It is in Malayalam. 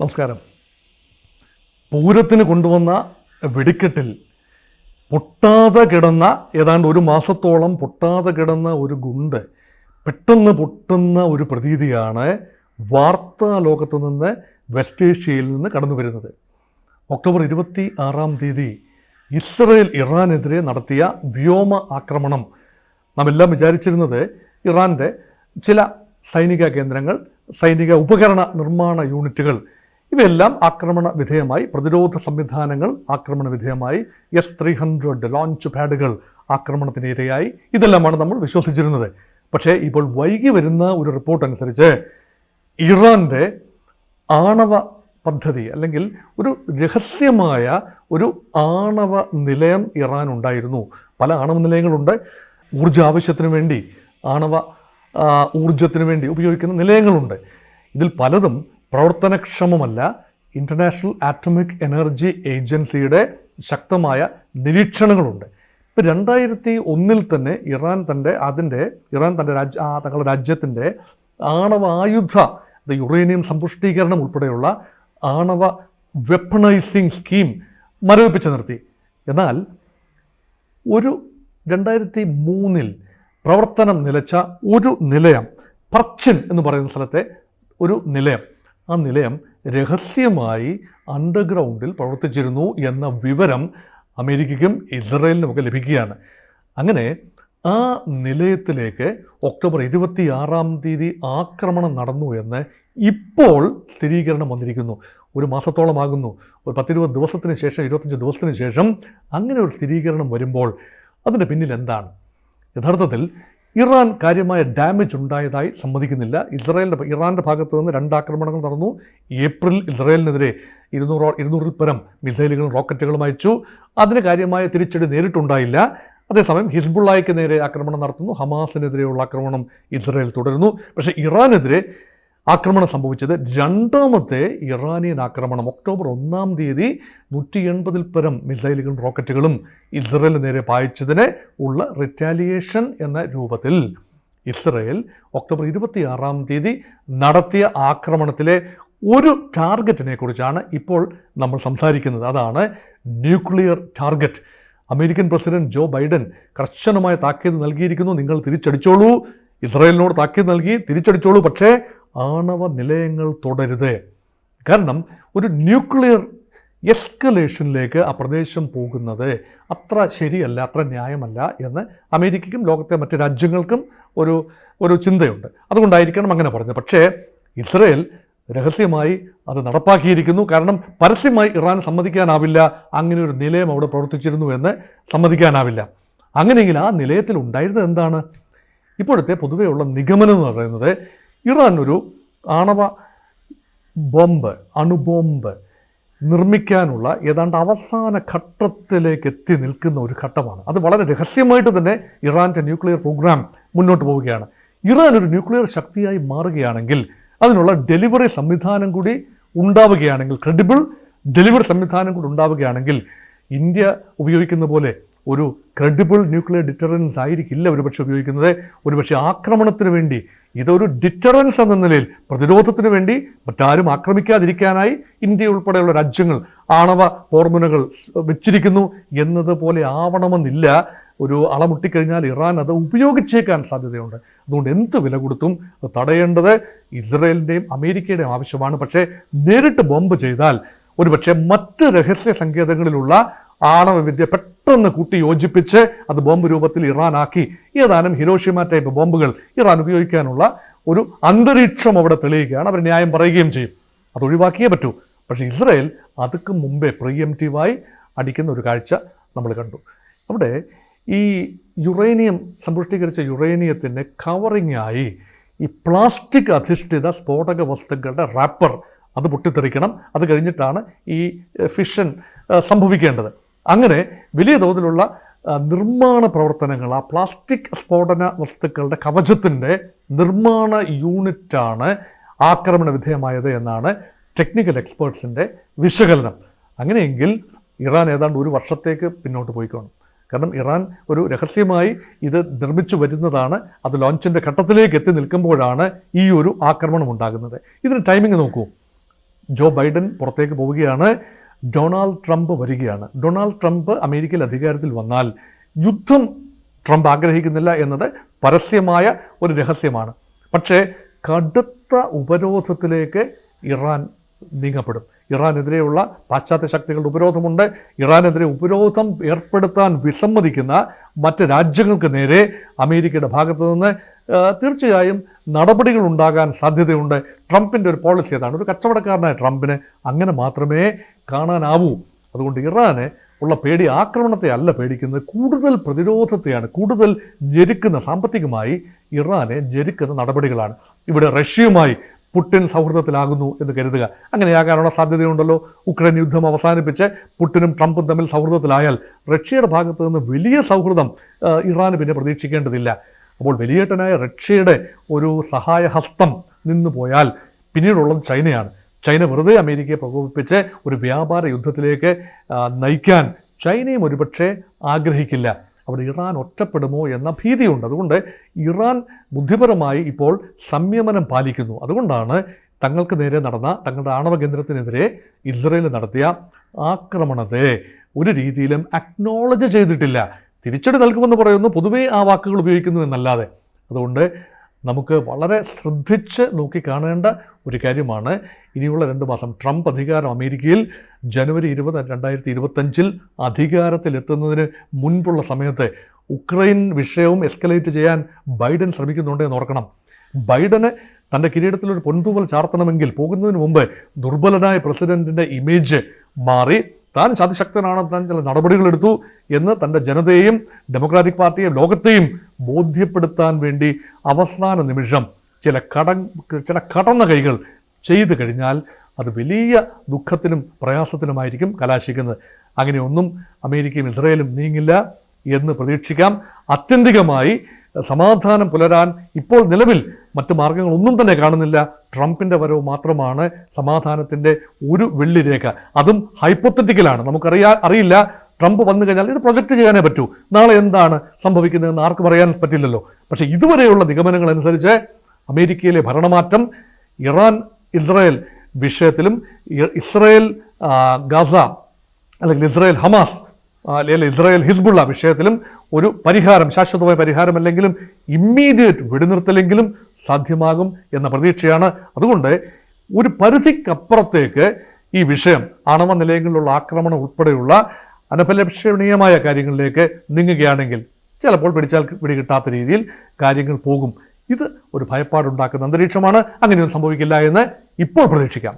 നമസ്കാരം. പൂരത്തിന് കൊണ്ടുവന്ന വെടിക്കെട്ടിൽ പൊട്ടാതെ കിടന്ന ഏതാണ്ട് ഒരു മാസത്തോളം പൊട്ടാതെ കിടന്ന ഒരു ഗുണ്ട് പെട്ടെന്ന് പൊട്ടുന്ന ഒരു പ്രതീതിയാണ് വാർത്താ ലോകത്തു നിന്ന് വെസ്റ്റ് ഏഷ്യയിൽ നിന്ന് കടന്നു വരുന്നത്. ഒക്ടോബർ 26 ഇസ്രയേൽ ഇറാനെതിരെ നടത്തിയ വ്യോമ ആക്രമണം, നാം എല്ലാം വിചാരിച്ചിരുന്നത് ഇറാൻ്റെ ചില സൈനിക കേന്ദ്രങ്ങൾ, സൈനിക ഉപകരണ നിർമ്മാണ യൂണിറ്റുകൾ ഇവയെല്ലാം ആക്രമണ വിധേയമായി, പ്രതിരോധ സംവിധാനങ്ങൾ ആക്രമണ വിധേയമായി, S-300 ലോഞ്ച് പാഡുകൾ ആക്രമണത്തിന് ഇരയായി, ഇതെല്ലാമാണ് നമ്മൾ വിശ്വസിച്ചിരുന്നത്. പക്ഷേ ഇപ്പോൾ വൈകി വരുന്ന ഒരു റിപ്പോർട്ട് അനുസരിച്ച് ഇറാൻ്റെ ആണവ പദ്ധതി അല്ലെങ്കിൽ ഒരു രഹസ്യമായ ഒരു ആണവ നിലയം ഇറാൻ ഉണ്ടായിരുന്നു. പല ആണവ നിലയങ്ങളുണ്ട്. ഊർജ ആവശ്യത്തിന് വേണ്ടി, ആണവ ഊർജത്തിന് വേണ്ടി ഉപയോഗിക്കുന്ന നിലയങ്ങളുണ്ട്. ഇതിൽ പലതും പ്രവർത്തനക്ഷമമല്ല. ഇൻ്റർനാഷണൽ ആറ്റോമിക് എനർജി ഏജൻസിയുടെ ശക്തമായ നിരീക്ഷണങ്ങളുണ്ട്. ഇപ്പോൾ 2001 തന്നെ തങ്ങളുടെ രാജ്യത്തിൻ്റെ ആണവ ആയുധ യുറേനിയം സമ്പുഷ്ടീകരണം ഉൾപ്പെടെയുള്ള ആണവ വെപ്പണൈസിങ് സ്കീം മരവിപ്പിച്ച് നിർത്തി. എന്നാൽ 2003 പ്രവർത്തനം നിലച്ച ഒരു നിലയം, പർച്ചിൻ എന്ന് പറയുന്ന സ്ഥലത്തെ ഒരു നിലയം, ആ നിലയം രഹസ്യമായി അണ്ടർഗ്രൗണ്ടിൽ പ്രവർത്തിച്ചിരുന്നു എന്ന വിവരം അമേരിക്കയ്ക്കും ഇസ്രയേലിനുമൊക്കെ ലഭിക്കുകയാണ്. അങ്ങനെ ആ നിലയത്തിലേക്ക് ഒക്ടോബർ 26 ആക്രമണം നടന്നു എന്ന് ഇപ്പോൾ സ്ഥിരീകരണം വന്നിരിക്കുന്നു. ഒരു മാസത്തോളമാകുന്നു, ഒരു 10-20 ദിവസത്തിന് ശേഷം, 25 ദിവസത്തിന് ശേഷം അങ്ങനെ ഒരു സ്ഥിരീകരണം വരുമ്പോൾ അതിൻ്റെ പിന്നിൽ എന്താണ്? യഥാർത്ഥത്തിൽ ഇറാൻ കാര്യമായ ഡാമേജ് ഉണ്ടായതായി സമ്മതിക്കുന്നില്ല. ഇറാൻ്റെ ഭാഗത്ത് നിന്ന് 2 ആക്രമണങ്ങൾ നടന്നു. ഏപ്രിൽ ഇസ്രയേലിനെതിരെ 200-ൽ പരം മിസൈലുകളും റോക്കറ്റുകളും അയച്ചു. അതിന് കാര്യമായ തിരിച്ചടി നേരിട്ടുണ്ടായില്ല. അതേസമയം ഹിസ്ബുള്ളയ്ക്ക് നേരെ ആക്രമണം നടത്തുന്നു. ഹമാസിനെതിരെയുള്ള ആക്രമണം ഇസ്രയേൽ തുടരുന്നു. പക്ഷേ ഇറാനെതിരെ ആക്രമണം സംഭവിച്ചത് 2ാമത്തെ ഇറാനിയൻ ആക്രമണം. ഒക്ടോബർ 1 180-ൽ പരം മിസൈലുകളും റോക്കറ്റുകളും ഇസ്രയേലിന് നേരെ പായിച്ചതിന് ഉള്ള റിറ്റാലിയേഷൻ എന്ന രൂപത്തിൽ ഇസ്രയേൽ ഒക്ടോബർ 26 നടത്തിയ ആക്രമണത്തിലെ ഒരു ടാർഗറ്റിനെ കുറിച്ചാണ് ഇപ്പോൾ നമ്മൾ സംസാരിക്കുന്നത്. അതാണ് nuclear target. American president Joe Biden കർശനമായ താക്കീത് നൽകിയിരിക്കുന്നു. നിങ്ങൾ തിരിച്ചടിച്ചോളൂ, ഇസ്രയേലിനോട് താക്കീത് നൽകി തിരിച്ചടിച്ചോളൂ, പക്ഷേ ആണവ നിലയങ്ങൾ തുടരുത്. കാരണം ഒരു ന്യൂക്ലിയർ എസ്കലേഷനിലേക്ക് ആ പ്രദേശം പോകുന്നത് അത്ര ശരിയല്ല, അത്ര ന്യായമല്ല എന്ന് അമേരിക്കയ്ക്കും ലോകത്തെ മറ്റ് രാജ്യങ്ങൾക്കും ഒരു ചിന്തയുണ്ട്. അതുകൊണ്ടായിരിക്കണം അങ്ങനെ പറഞ്ഞത്. പക്ഷേ ഇസ്രയേൽ രഹസ്യമായി അത് നടപ്പാക്കിയിരിക്കുന്നു. കാരണം പരസ്യമായി ഇറാൻ സമ്മതിക്കാനാവില്ല അങ്ങനെ ഒരു നിലയം അവിടെ പ്രവർത്തിച്ചിരുന്നു എന്ന് സമ്മതിക്കാനാവില്ല. അങ്ങനെയെങ്കിൽ ആ നിലയത്തിൽ ഉണ്ടായിരുന്നത് എന്താണ്? ഇപ്പോഴത്തെ പൊതുവെയുള്ള നിഗമനം എന്ന് പറയുന്നത് ഇറാൻ ഒരു ആണവ ബോംബ്, അണുബോംബ് നിർമ്മിക്കാനുള്ള ഏതാണ്ട് അവസാന ഘട്ടത്തിലേക്ക് എത്തി നിൽക്കുന്ന ഒരു ഘട്ടമാണ്. അത് വളരെ രഹസ്യമായിട്ട് തന്നെ ഇറാൻ്റെ ന്യൂക്ലിയർ പ്രോഗ്രാം മുന്നോട്ട് പോവുകയാണ്. ഇറാൻ ഒരു ന്യൂക്ലിയർ ശക്തിയായി മാറുകയാണെങ്കിൽ, അതിനുള്ള ഡെലിവറി സംവിധാനം കൂടി ഉണ്ടാവുകയാണെങ്കിൽ, ക്രെഡിബിൾ ഡെലിവറി സംവിധാനം കൂടി ഉണ്ടാവുകയാണെങ്കിൽ, ഇന്ത്യ ഉപയോഗിക്കുന്ന പോലെ ഒരു ക്രെഡിബിൾ ന്യൂക്ലിയർ ഡിറ്ററൻസ് ആയിരിക്കില്ല ഒരുപക്ഷെ ഉപയോഗിക്കുന്നത്. ഒരുപക്ഷെ ആക്രമണത്തിന് വേണ്ടി, ഇതൊരു ഡിറ്ററൻസ് എന്ന നിലയിൽ, പ്രതിരോധത്തിന് വേണ്ടി, മറ്റാരും ആക്രമിക്കാതിരിക്കാനായി ഇന്ത്യ ഉൾപ്പെടെയുള്ള രാജ്യങ്ങൾ ആണവ പോർമുനകൾ വെച്ചിരിക്കുന്നു എന്നതുപോലെ ആവണമെന്നില്ല. ഒരു അളമുട്ടിക്കഴിഞ്ഞാൽ ഇറാൻ അത് ഉപയോഗിച്ചേക്കാൻ സാധ്യതയുണ്ട്. അതുകൊണ്ട് എന്ത് വില കൊടുത്തും അത് തടയേണ്ടത് ഇസ്രയേലിൻ്റെയും അമേരിക്കയുടെയും ആവശ്യമാണ്. പക്ഷേ നേരിട്ട് ബോംബ് ചെയ്താൽ ഒരുപക്ഷെ മറ്റ് രഹസ്യ സങ്കേതങ്ങളിലുള്ള ആണവ വിദ്യ പെട്ടെന്ന് കൂട്ടി യോജിപ്പിച്ച് അത് ബോംബ് രൂപത്തിൽ ഇറാനാക്കി ഏതാനും ഹിരോഷിമ ടൈപ്പ് ബോംബുകൾ ഇറാൻ ഉപയോഗിക്കാനുള്ള ഒരു അന്തരീക്ഷം അവിടെ തെളിയുകയാണ്. അവർ ന്യായം പറയുകയും ചെയ്യും. അത് ഒഴിവാക്കിയേ പറ്റൂ. പക്ഷേ ഇസ്രയേൽ അതൊക്കെ മുമ്പേ പ്രീഎംപ്റ്റീവായി അടിക്കുന്ന ഒരു കാഴ്ച നമ്മൾ കണ്ടു. അവിടെ ഈ യുറേനിയം, സമ്പുഷ്ടീകരിച്ച യുറേനിയത്തിൻ്റെ കവറിങ്ങായി ഈ പ്ലാസ്റ്റിക് അധിഷ്ഠിത സ്ഫോടക വസ്തുക്കളുടെ റാപ്പർ അത് പൊട്ടിത്തെറിക്കണം. അത് കഴിഞ്ഞിട്ടാണ് ഈ ഫിഷൻ സംഭവിക്കേണ്ടത്. അങ്ങനെ വലിയ തോതിലുള്ള നിർമ്മാണ പ്രവർത്തനങ്ങൾ, ആ പ്ലാസ്റ്റിക് സ്ഫോടന വസ്തുക്കളുടെ കവചത്തിൻ്റെ നിർമ്മാണ യൂണിറ്റാണ് ആക്രമണ വിധേയമായത് എന്നാണ് ടെക്നിക്കൽ എക്സ്പേർട്സിൻ്റെ വിശകലനം. അങ്ങനെയെങ്കിൽ ഇറാൻ ഏതാണ്ട് ഒരു വർഷത്തേക്ക് പിന്നോട്ട് പോയിക്കോണം. കാരണം ഇറാൻ ഒരു രഹസ്യമായി ഇത് നിർമ്മിച്ചു വരുന്നതാണ്. അത് ലോഞ്ചിൻ്റെ ഘട്ടത്തിലേക്ക് എത്തി നിൽക്കുമ്പോഴാണ് ഈ ഒരു ആക്രമണം ഉണ്ടാകുന്നത്. ഇതിന് ടൈമിംഗ് നോക്കൂ. ജോ ബൈഡൻ പുറത്തേക്ക് പോവുകയാണ്, ഡൊണാൾഡ് ട്രംപ് വരികയാണ്. ഡൊണാൾഡ് ട്രംപ് അമേരിക്കയിൽ അധികാരത്തിൽ വന്നാൽ യുദ്ധം ട്രംപ് ആഗ്രഹിക്കുന്നില്ല എന്നത് പരസ്യമായ ഒരു രഹസ്യമാണ്. പക്ഷേ കടുത്ത ഉപരോധത്തിലേക്ക് ഇറാൻ നീങ്ങപ്പെടും. ഇറാനെതിരെയുള്ള പാശ്ചാത്യ ശക്തികളുടെ ഉപരോധമുണ്ട്. ഇറാനെതിരെ ഉപരോധം ഏർപ്പെടുത്താൻ വിസമ്മതിക്കുന്ന മറ്റ് രാജ്യങ്ങൾക്ക് നേരെ അമേരിക്കയുടെ ഭാഗത്തു നിന്ന് തീർച്ചയായും നടപടികൾ ഉണ്ടാകാൻ സാധ്യതയുണ്ട്. ട്രംപിൻ്റെ ഒരു പോളിസി അതാണ്. ഒരു കച്ചവടക്കാരനായ ട്രംപിന് അങ്ങനെ മാത്രമേ കാണാനാവൂ. അതുകൊണ്ട് ഇറാന് ഉള്ള പേടി ആക്രമണത്തെ അല്ല പേടിക്കുന്നത്, കൂടുതൽ പ്രതിരോധത്തെയാണ്, കൂടുതൽ ഞെരുക്കുന്ന, സാമ്പത്തികമായി ഇറാനെ ഞെരുക്കുന്ന നടപടികളാണ്. ഇവിടെ റഷ്യയുമായി പുടിൻ സൗഹൃദത്തിലാകുന്നു എന്ന് കരുതുക, അങ്ങനെയാകാനുള്ള സാധ്യതയുണ്ടല്ലോ. ഉക്രൈൻ യുദ്ധം അവസാനിപ്പിച്ച് പുടിനും ട്രംപും തമ്മിൽ സൗഹൃദത്തിലായാൽ റഷ്യയുടെ ഭാഗത്തു നിന്ന് വലിയ സൗഹൃദം ഇറാന് പിന്നെ പ്രതീക്ഷിക്കേണ്ടതില്ല. അപ്പോൾ വലിയേട്ടനായ റഷ്യയുടെ ഒരു സഹായഹസ്തം നിന്നു പോയാൽ പിന്നീടുള്ളത് ചൈനയാണ്. ചൈന വെറുതെ അമേരിക്കയെ പ്രകോപിപ്പിച്ച് ഒരു വ്യാപാര യുദ്ധത്തിലേക്ക് നയിക്കാൻ ചൈനയും ഒരുപക്ഷെ ആഗ്രഹിക്കില്ല. അവിടെ ഇറാൻ ഒറ്റപ്പെടുമോ എന്ന ഭീതിയുണ്ട്. അതുകൊണ്ട് ഇറാൻ ബുദ്ധിപരമായി ഇപ്പോൾ സംയമനം പാലിക്കുന്നു. അതുകൊണ്ടാണ് തങ്ങൾക്ക് നേരെ നടന്ന, തങ്ങളുടെ ആണവ കേന്ദ്രത്തിനെതിരെ ഇസ്രയേൽ നടത്തിയ ആക്രമണത്തെ ഒരു രീതിയിലും അക്നോളജ് ചെയ്തിട്ടില്ല. തിരിച്ചടി നൽകുമെന്ന് പറയുന്നു, പൊതുവേ ആ വാക്കുകൾ ഉപയോഗിക്കുന്നു എന്നല്ലാതെ. അതുകൊണ്ട് നമുക്ക് വളരെ ശ്രദ്ധിച്ച് നോക്കിക്കാണേണ്ട ഒരു കാര്യമാണ് ഇനിയുള്ള 2 മാസം. ട്രംപ് അധികാരം അമേരിക്കയിൽ ജനുവരി 20, 2025 അധികാരത്തിലെത്തുന്നതിന് മുൻപുള്ള സമയത്ത് ഉക്രൈൻ വിഷയവും എസ്കലേറ്റ് ചെയ്യാൻ ബൈഡൻ ശ്രമിക്കുന്നുണ്ട് എന്ന് ഓർക്കണം. ബൈഡന് തൻ്റെ കിരീടത്തിലൊരു പൊൻതൂവൽ ചാർത്തണമെങ്കിൽ പോകുന്നതിന് മുമ്പ് ദുർബലനായ പ്രസിഡന്റിൻ്റെ ഇമേജ് മാറി താൻ അതിശക്തനാണ്, താൻ ചില നടപടികളെടുത്തു എന്ന് തൻ്റെ ജനതയെയും ഡെമോക്രാറ്റിക് പാർട്ടിയെയും ലോകത്തെയും ബോധ്യപ്പെടുത്താൻ വേണ്ടി അവസാന നിമിഷം ചില കടന്ന കൈകൾ ചെയ്തു കഴിഞ്ഞാൽ അത് വലിയ ദുഃഖത്തിനും പ്രയാസത്തിനുമായിരിക്കും കലാശിക്കുന്നത്. അങ്ങനെയൊന്നും അമേരിക്കയും ഇസ്രയേലും നീങ്ങില്ല എന്ന് പ്രതീക്ഷിക്കാം. ആത്യന്തികമായി സമാധാനം പുലരാൻ ഇപ്പോൾ നിലവിൽ മറ്റ് മാർഗങ്ങളൊന്നും തന്നെ കാണുന്നില്ല. ട്രംപിൻ്റെ വരവ് മാത്രമാണ് സമാധാനത്തിൻ്റെ ഒരു വെള്ളിരേഖ. അതും ഹൈപ്പോത്തറ്റിക്കലാണ്. അറിയില്ല. ട്രംപ് വന്നു കഴിഞ്ഞാൽ ഇത് പ്രൊജക്റ്റ് ചെയ്യാനേ പറ്റൂ. നാളെ എന്താണ് സംഭവിക്കുന്നതെന്ന് ആർക്കും അറിയാൻ പറ്റില്ലല്ലോ. പക്ഷേ ഇതുവരെയുള്ള നിഗമനങ്ങൾ അനുസരിച്ച് അമേരിക്കയിലെ ഭരണമാറ്റം ഇറാൻ ഇസ്രയേൽ വിഷയത്തിലും ഇസ്രയേൽ ഗാസ അല്ലെങ്കിൽ ഇസ്രയേൽ ഹമാസ് അല്ലെങ്കിൽ ഇസ്രയേൽ ഹിസ്ബുള്ള വിഷയത്തിലും ഒരു പരിഹാരം, ശാശ്വതമായ പരിഹാരമല്ലെങ്കിലും ഇമ്മീഡിയറ്റ് വെടിനിർത്തലെങ്കിലും സാധ്യമാകും എന്ന പ്രതീക്ഷയാണ്. അതുകൊണ്ട് ഒരു പരിധിക്കപ്പുറത്തേക്ക് ഈ വിഷയം ആണവ നിലയങ്ങളിലുള്ള ആക്രമണം ഉൾപ്പെടെയുള്ള അനപലപക്ഷണീയമായ കാര്യങ്ങളിലേക്ക് നീങ്ങുകയാണെങ്കിൽ ചിലപ്പോൾ പിടികിട്ടാത്ത രീതിയിൽ കാര്യങ്ങൾ പോകും. ഇത് ഒരു ഭയപ്പാടുണ്ടാക്കുന്ന അന്തരീക്ഷമാണ്. അങ്ങനെയൊന്നും സംഭവിക്കില്ല എന്ന് ഇപ്പോൾ പ്രതീക്ഷിക്കാം.